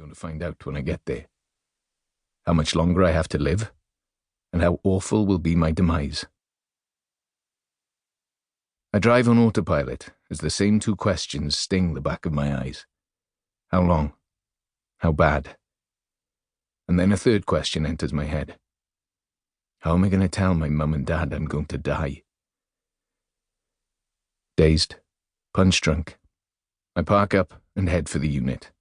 going to find out when I get there. How much longer I have to live, and how awful will be my demise. I drive on autopilot as the same two questions sting the back of my eyes. How long? How bad? And then a third question enters my head. How am I going to tell my mum and dad I'm going to die? Dazed, punch-drunk, I park up and head for the unit.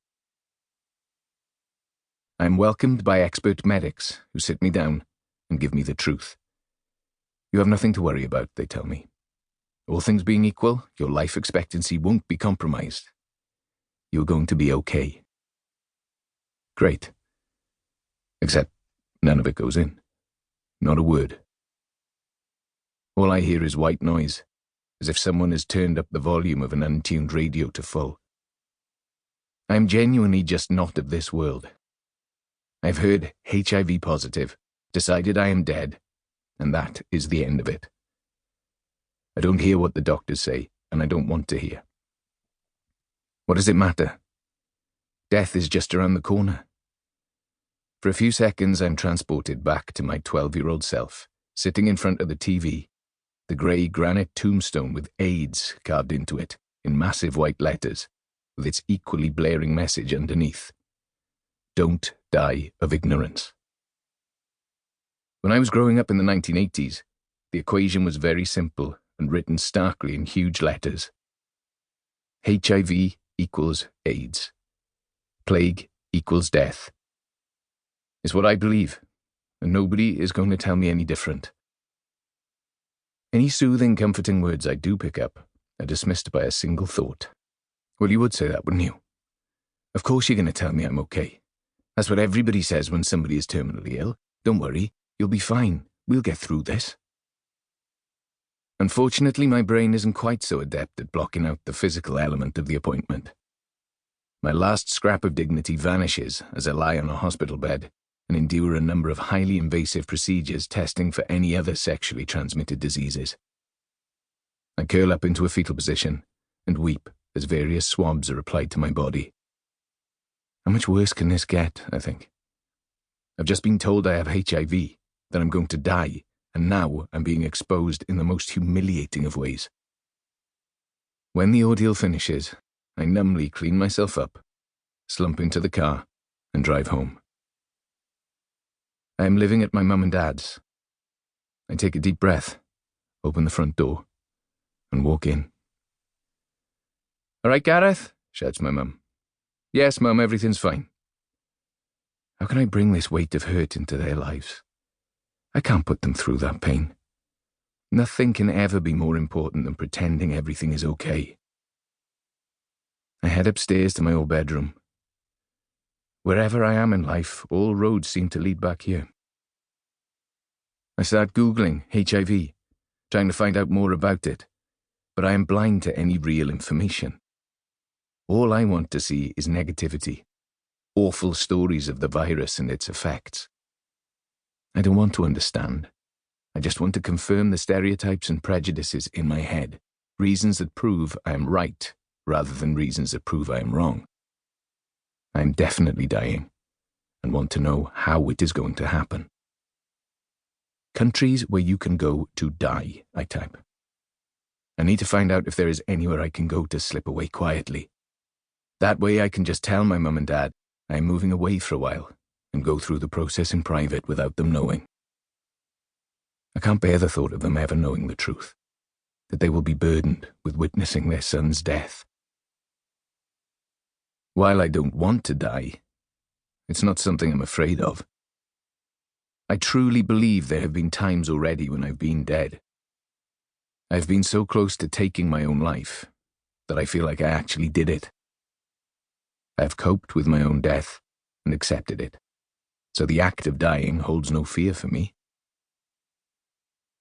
I am welcomed by expert medics who sit me down and give me the truth. You have nothing to worry about, they tell me. All things being equal, your life expectancy won't be compromised. You're going to be okay. Great. Except none of it goes in. Not a word. All I hear is white noise, as if someone has turned up the volume of an untuned radio to full. I am genuinely just not of this world. I've heard HIV positive, decided I am dead, and that is the end of it. I don't hear what the doctors say, and I don't want to hear. What does it matter? Death is just around the corner. For a few seconds, I'm transported back to my 12-year-old self, sitting in front of the TV, the grey granite tombstone with AIDS carved into it, in massive white letters, with its equally blaring message underneath. Don't die of ignorance. When I was growing up in the 1980s, the equation was very simple and written starkly in huge letters. HIV equals AIDS. Plague equals death. It's what I believe, and nobody is going to tell me any different. Any soothing, comforting words I do pick up are dismissed by a single thought. Well, you would say that, wouldn't you? Of course you're going to tell me I'm okay. That's what everybody says when somebody is terminally ill. Don't worry, you'll be fine. We'll get through this. Unfortunately, my brain isn't quite so adept at blocking out the physical element of the appointment. My last scrap of dignity vanishes as I lie on a hospital bed and endure a number of highly invasive procedures testing for any other sexually transmitted diseases. I curl up into a fetal position and weep as various swabs are applied to my body. How much worse can this get, I think? I've just been told I have HIV, that I'm going to die, and now I'm being exposed in the most humiliating of ways. When the ordeal finishes, I numbly clean myself up, slump into the car, and drive home. I am living at my mum and dad's. I take a deep breath, open the front door, and walk in. "All right, Gareth?" shouts my mum. "Yes, Mum, everything's fine." How can I bring this weight of hurt into their lives? I can't put them through that pain. Nothing can ever be more important than pretending everything is okay. I head upstairs to my old bedroom. Wherever I am in life, all roads seem to lead back here. I start Googling HIV, trying to find out more about it, but I am blind to any real information. All I want to see is negativity, awful stories of the virus and its effects. I don't want to understand. I just want to confirm the stereotypes and prejudices in my head, reasons that prove I am right rather than reasons that prove I am wrong. I am definitely dying and want to know how it is going to happen. Countries where you can go to die, I type. I need to find out if there is anywhere I can go to slip away quietly. That way I can just tell my mum and dad I am moving away for a while and go through the process in private without them knowing. I can't bear the thought of them ever knowing the truth, that they will be burdened with witnessing their son's death. While I don't want to die, it's not something I'm afraid of. I truly believe there have been times already when I've been dead. I've been so close to taking my own life that I feel like I actually did it. I've coped with my own death and accepted it, so the act of dying holds no fear for me.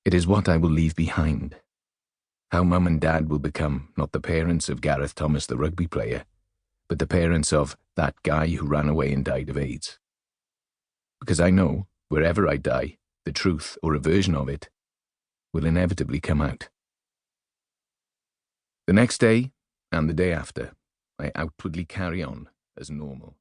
It is what I will leave behind, how Mum and Dad will become not the parents of Gareth Thomas the rugby player, but the parents of that guy who ran away and died of AIDS. Because I know, wherever I die, the truth, or a version of it, will inevitably come out. The next day, and the day after, I outwardly carry on as normal.